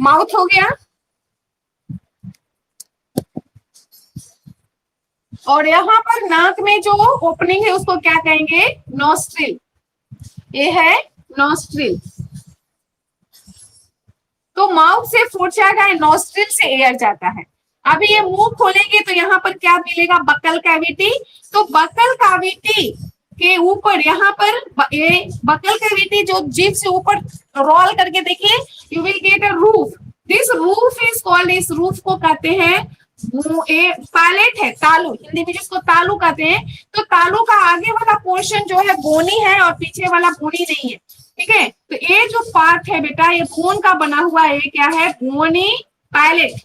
माउथ हो गया। और यहाँ पर नाक में जो ओपनिंग है उसको क्या कहेंगे? नोस्ट्रिल। ये है नोस्ट्रिल। तो माउथ से फूड जाएगा, नोस्ट्रिल से एयर जाता है। अभी ये मुंह खोलेंगे तो यहाँ पर क्या मिलेगा? Buccal cavity. तो बकल कैविटी के ऊपर यहाँ पर ये बकल कैविटी जो जीभ से ऊपर रोल करके देखिए, you will get a roof. This roof is called, इस रूफ को कहते हैं पैलेट है, तालू। हिंदी में जिसको तालू कहते हैं। तो तालू का आगे वाला पोर्शन जो है बोनी है और पीछे वाला बोनी नहीं है। ठीक है, तो ये जो पार्ट है बेटा ये बोन का बना हुआ है। क्या है? Bony palate.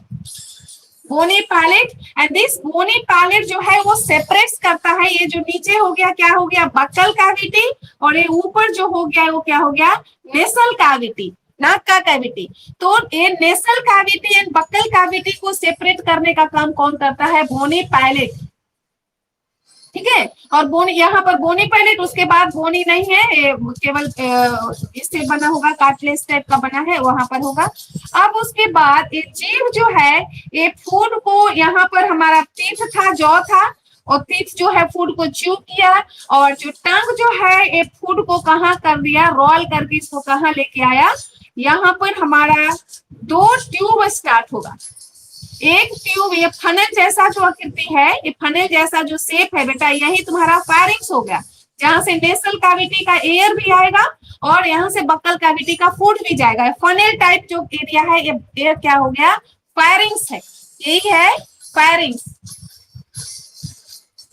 Bony palate. And this bony palate जो है वो सेपरेट्स करता है। ये जो नीचे हो गया क्या हो गया? Buccal cavity. और ये ऊपर जो हो गया वो क्या हो गया? Nasal cavity. नाक का कैविटी। तो ये nasal cavity and buccal cavity को सेपरेट करने का काम कौन करता है? बोनी पायलट, ठीक है। और बोनी, यहाँ पर बोनी पायलट, उसके बाद बोनी नहीं है, केवल इससे बना होगा, कार्टिलेज टाइप का बना है, वहां पर होगा। अब उसके बाद ये जीभ जो है, ये फूड को, यहाँ पर हमारा टीथ था, जॉ था, और टीथ जो है फूड को च्यू किया, और जो टंग जो है ये फूड को कहाँ कर दिया? रोल करके इसको कहाँ लेके आया? यहाँ पर हमारा दो ट्यूब स्टार्ट होगा। एक ट्यूब, ये फनल जैसा जो आकृति है, ये फनल जैसा जो शेप है बेटा, यही तुम्हारा फायरिंग्स हो गया, जहां से नेसल कैविटी का एयर भी आएगा और यहाँ से बक्कल कैविटी का फूड भी जाएगा। फनल टाइप जो एरिया है, ये एयर क्या हो गया? फायरिंग्स है, यही है फायरिंग्स,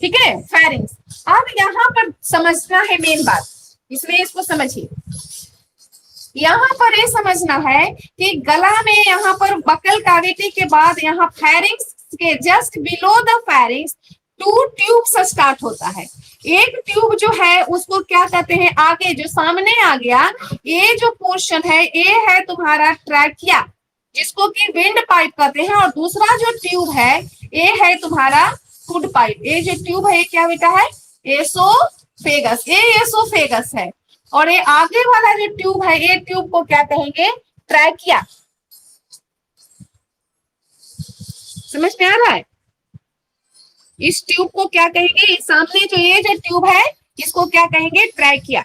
ठीक है, फायरिंग्स। अब यहाँ पर समझना है मेन बात, इसलिए इसको समझिए। यहाँ पर ये समझना है कि गला में यहाँ पर बक्कल कैविटी के बाद यहाँ फायरिंग्स के just below the firings two tubes start होता है। एक ट्यूब जो है उसको क्या कहते हैं? आगे जो सामने आ गया, ये जो पोर्शन है ये है तुम्हारा ट्रैकिया, जिसको कि विंड पाइप कहते हैं, और दूसरा जो ट्यूब है ये है तुम्हारा फूड पाइप। ये जो ट्यूब है ये क्या बेटा है? एसोफेगस, ये एसोफेगस है। और ये आगे वाला जो ट्यूब है, ये ट्यूब को क्या कहेंगे? ट्रैकिया। समझ में आ रहा है? इस ट्यूब को क्या कहेंगे? सामने जो ये जो ट्यूब है इसको क्या कहेंगे? ट्रैकिया।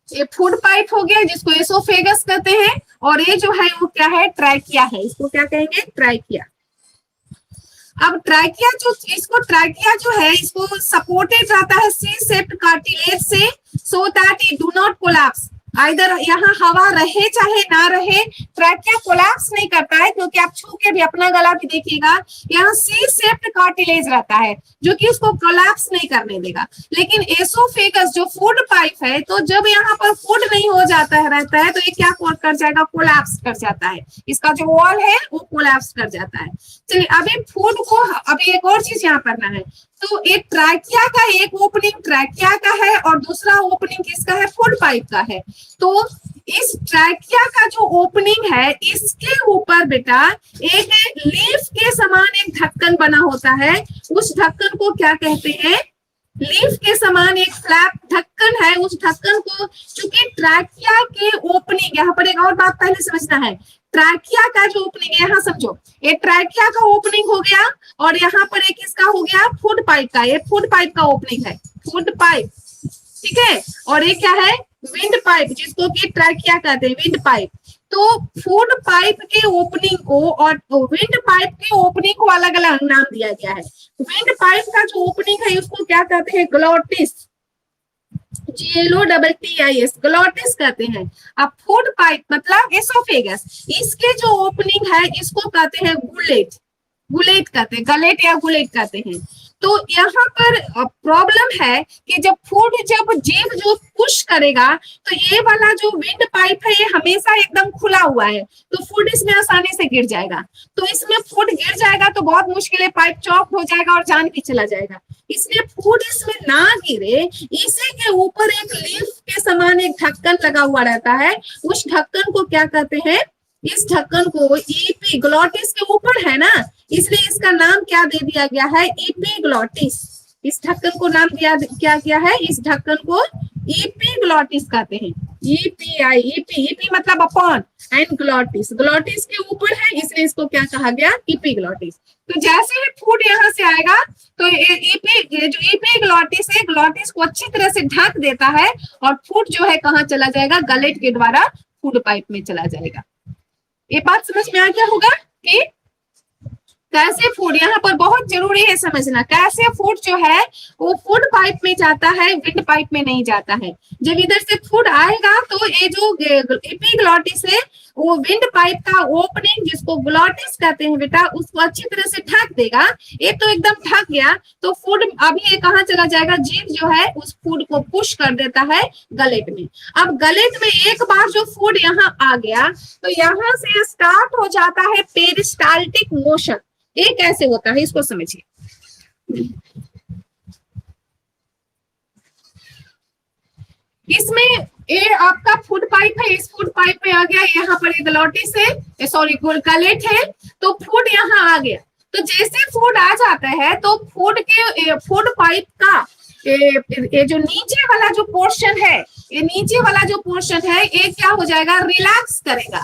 ये फूड पाइप हो गया जिसको एसोफेगस कहते हैं, और ये जो है वो क्या है? ट्रैकिया है, इसको क्या कहेंगे? ट्रैकिया। अब ट्रैकिया जो, इसको ट्रैकिया जो है इसको सपोर्टेड रहता है सी शेप्ड कार्टिलेज से, so that it do not collapse. Either यहाँ हवा रहे चाहे ना रहे, ट्रैकिया कोलैप्स नहीं करता है, क्योंकि आप छू के भी अपना गला भी देखिएगा, यहाँ सी शेप्ड कार्टिलेज रहता है जो कि उसको कोलैप्स नहीं करने देगा। लेकिन एसोफेगस जो फूड पाइप है, तो जब यहाँ पर फूड नहीं हो जाता है रहता है, तो ये क्या कर जाएगा? कोलैप्स कर जाता है, इसका जो वॉल है वो कोलैप्स कर जाता है। चलिए अभी फूड को, अभी एक और चीज यहाँ करना है। तो एक ट्रैकिया का एक ओपनिंग ट्रैकिया का है और दूसरा ओपनिंग किसका है? फूड पाइप का है। तो इस ट्रैकिया का जो ओपनिंग है, इसके ऊपर बेटा एक लीफ के समान एक ढक्कन बना होता है। उस ढक्कन को क्या कहते हैं? लीफ के समान एक फ्लैप ढक्कन है। उस ढक्कन को, चूंकि ट्रैकिया के ओपनिंग, यहाँ पर एक और बात पहले समझना है, ट्रैकिया का जो ओपनिंग है, यहाँ समझो, ये ट्रैकिया का ओपनिंग हो गया, और यहाँ पर एक इसका हो गया फूड पाइप का, ये फूड पाइप का ओपनिंग है, फूड पाइप, ठीक है। और ये क्या है? विंड पाइप, जिसको कि ट्रैकिया कहते हैं, विंड पाइप। तो फूड पाइप के ओपनिंग को और विंड पाइप के ओपनिंग को अलग अलग नाम दिया गया है। विंड पाइप का जो ओपनिंग है उसको क्या कहते हैं? ग्लोटिस, GLOTTIS, ग्लोटिस कहते हैं। अब फूड पाइप मतलब एसोफेगस, इसके जो ओपनिंग है इसको कहते हैं गुलेट, गुलेट कहते हैं, गलेट या गुलेट कहते हैं। तो यहाँ पर प्रॉब्लम है कि जब फूड, जब जीभ जो पुश करेगा, तो ये वाला जो विंड पाइप है ये हमेशा एकदम खुला हुआ है, तो फूड इसमें आसानी से गिर जाएगा। तो इसमें फूड गिर जाएगा तो बहुत मुश्किल है, पाइप चौक हो जाएगा और जान भी चला जाएगा। इसलिए फूड इसमें ना गिरे, इसी के ऊपर एक लीफ के समान एक ढक्कन लगा हुआ रहता है। उस ढक्कन को क्या कहते हैं? इस ढक्कन को ईपी, ग्लोटिस के ऊपर है ना, इसलिए इसका नाम क्या दे दिया गया है? इपीग्लोटिस। इस ढक्कन को नाम दिया क्या गया है? इस ढक्कन को इपीग्लोटिस कहते हैं। ईपीआई, ईपी मतलब अपॉन, एंड ग्लोटिस, ग्लोटिस के ऊपर है, इसलिए इसको क्या कहा गया? इपीग्लोटिस। तो जैसे ही फूड यहाँ से आएगा तो ये जो इपीग्लोटिस है, ग्लोटिस को अच्छी तरह से ढक देता है, और फूड जो है कहाँ चला जाएगा? गलेट के द्वारा फूड पाइप में चला जाएगा। ये बात समझ में आ गया होगा कि कैसे फूड, यहाँ पर बहुत जरूरी है समझना, कैसे फूड जो है वो फूड पाइप में जाता है, विंड पाइप में नहीं जाता है। जब इधर से फूड आएगा तो ये जो एपिग्लोटिस है वो विंड पाइप का ओपनिंग जिसको ग्लॉटिस कहते हैं बेटा, उसको अच्छी तरह से ढक देगा। ये तो एकदम ढक गया तो फूड अभी ये कहाँ चला जाएगा, जीभ जो है उस फूड को पुश कर देता है गलेट में। अब गलेट में एक बार जो फूड यहाँ आ गया तो यहाँ से स्टार्ट हो जाता है पेरिस्टाल्टिक मोशन। ये कैसे होता है इसको समझिए। इसमें ये आपका फूड पाइप है, इस फूड पाइप में आ गया, यहाँ पर ग्लॉटिस है, सॉरी गलेट है, तो फूड यहाँ आ गया। तो जैसे फूड आ जाता है तो फूड पाइप का ये जो नीचे वाला जो पोर्शन है, ये नीचे वाला जो पोर्शन है ये क्या हो जाएगा, रिलैक्स करेगा,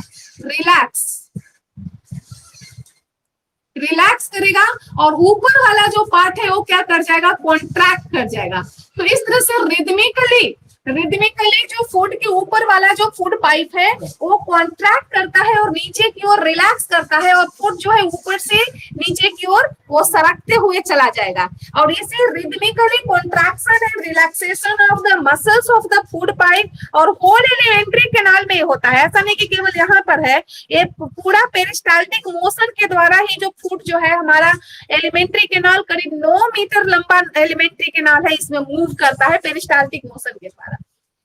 रिलैक्स करेगा, और ऊपर वाला जो पार्ट है वो क्या कर जाएगा, कॉन्ट्रैक्ट कर जाएगा। तो इस तरह से रिदमिकली जो फूड के ऊपर वाला जो फूड पाइप है वो कॉन्ट्रैक्ट करता है और नीचे की ओर रिलैक्स करता है, और फूड जो है ऊपर से नीचे की ओर वो सरकते हुए चला जाएगा। और इसे rhythmically contraction and relaxation of the muscles of the food pipe और होल एलिमेंट्री कैनाल में होता है। ऐसा नहीं कि केवल यहाँ पर है, ये पूरा पेरिस्टाल्टिक मोशन के द्वारा ही जो फूड जो है हमारा एलिमेंट्री कैनाल, करीब 9 मीटर लंबा एलिमेंट्री कैनाल है, इसमें मूव करता है पेरिस्टाल्टिक मोशन के द्वारा।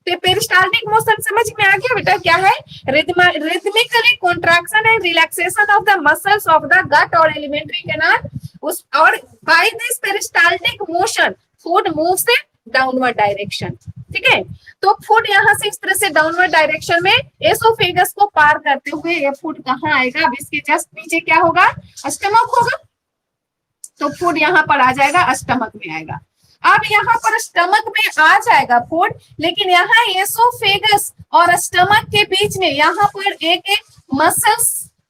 तो पेरिस्टाल्टिक मोशन समझ में आ गया बेटा क्या है, rhythmically contraction and relaxation of the muscles of the gut और एलिमेंट्री कैनाल। उस और by this peristaltic motion food moves in downward direction. ठीक है, तो फूड यहाँ से इस तरह से डाउनवर्ड डायरेक्शन में एसोफेगस को पार करते हुए ये फूड कहाँ आएगा, अब इसके जस्ट नीचे क्या होगा, स्टमक होगा। तो फूड यहाँ पर आ जाएगा, स्टमक में आएगा। अब यहाँ पर स्टमक में आ जाएगा फूड, लेकिन यहाँ एसोफेगस और स्टमक के बीच में यहाँ पर एक मसल्स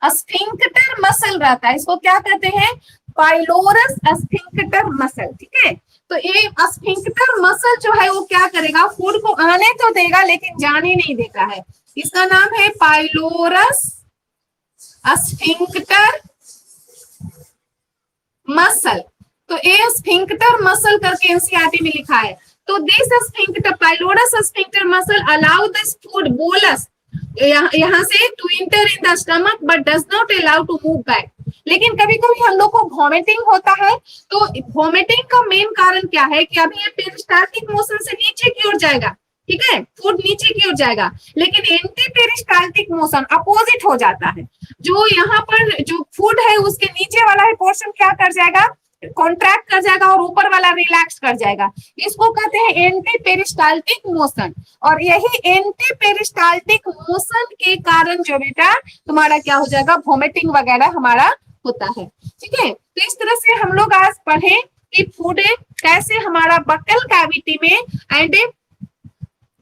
स्फिंक्टर मसल रहता है, इसको क्या कहते हैं, पाइलोरस स्फिंक्टर मसल। ठीक है, तो ये स्फिंक्टर मसल जो है वो क्या करेगा, फूड को आने तो देगा लेकिन जाने नहीं देता है। इसका नाम है पाइलोरस स्फिंक्टर मसल। तो ए स्फिंक्टर मसल करके एनसीईआरटी में लिखा है। तो this sphincter pylorus sphincter muscle allow this food bolus यहाँ से to enter in the stomach but does not allow to move back. लेकिन कभी कभी हम लोग को वॉमिटिंग होता है, तो वॉमिटिंग का मेन कारण क्या है कि अभी ये पेरिस्टाल्टिक मोशन से नीचे की ओर जाएगा, ठीक है, फूड नीचे की ओर जाएगा, लेकिन एंटी पेरिस्टाल्टिक मोशन अपोजिट हो जाता है। जो यहाँ पर जो फूड है उसके नीचे वाला है पोर्शन क्या कर जाएगा, कॉन्ट्रैक्ट कर जाएगा, और ऊपर वाला रिलैक्स कर जाएगा। इसको कहते हैं एंटी पेरिस्टाल्टिक मोशन। और यही एंटी पेरिस्टाल्टिक मोशन के कारण जो बेटा तुम्हारा क्या हो जाएगा, वॉमिटिंग वगैरह हमारा होता है। ठीक है, तो इस तरह से हम लोग आज पढ़े कि फूड कैसे हमारा बक्कल कैविटी में एंड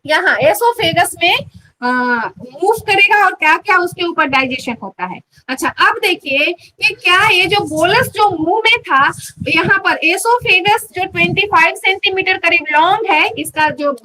यहाँ एसोफेगस में मूव करेगा और क्या क्या उसके ऊपर डाइजेशन होता है। अच्छा, अब देखिए कि क्या ये जो बोलस जो मुंह में था, यहाँ पर एसोफेगस जो 25 सेंटीमीटर करीब लॉन्ग है, इसका जो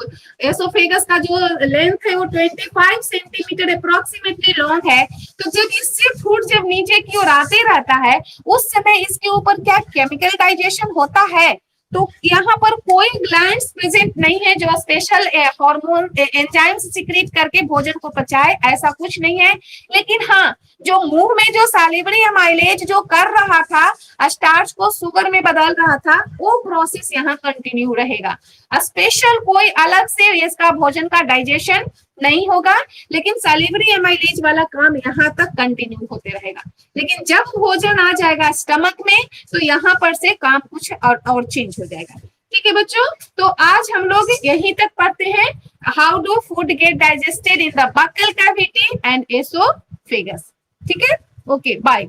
एसोफेगस का जो लेंथ है वो 25 सेंटीमीटर अप्रोक्सीमेटली लॉन्ग है। तो जब इससे फूड जब नीचे की ओर आते रहता है उस समय इसके ऊपर क्या केमिकल डाइजेशन होता है, तो यहाँ पर कोई ग्लैंड्स प्रेजेंट नहीं है जो स्पेशल हार्मोन एंजाइम्स सिक्रीट करके भोजन को पचाए, ऐसा कुछ नहीं है। लेकिन हाँ, जो मुंह में जो सैलिवरी अमाइलेज जो कर रहा था, स्टार्च को शुगर में बदल रहा था, वो प्रोसेस यहाँ कंटिन्यू रहेगा। स्पेशल कोई अलग से इसका भोजन का डाइजेशन नहीं होगा, लेकिन सैलिवरी अमाइलेज वाला काम यहाँ तक कंटिन्यू होते रहेगा। लेकिन जब भोजन आ जाएगा स्टमक में तो यहाँ पर से काम कुछ और चेंज हो जाएगा। ठीक है बच्चों, तो आज हम लोग यहीं तक पढ़ते हैं how do food gate digested in the buccal cavity and oesophagus. ठीक है, ओके, बाय।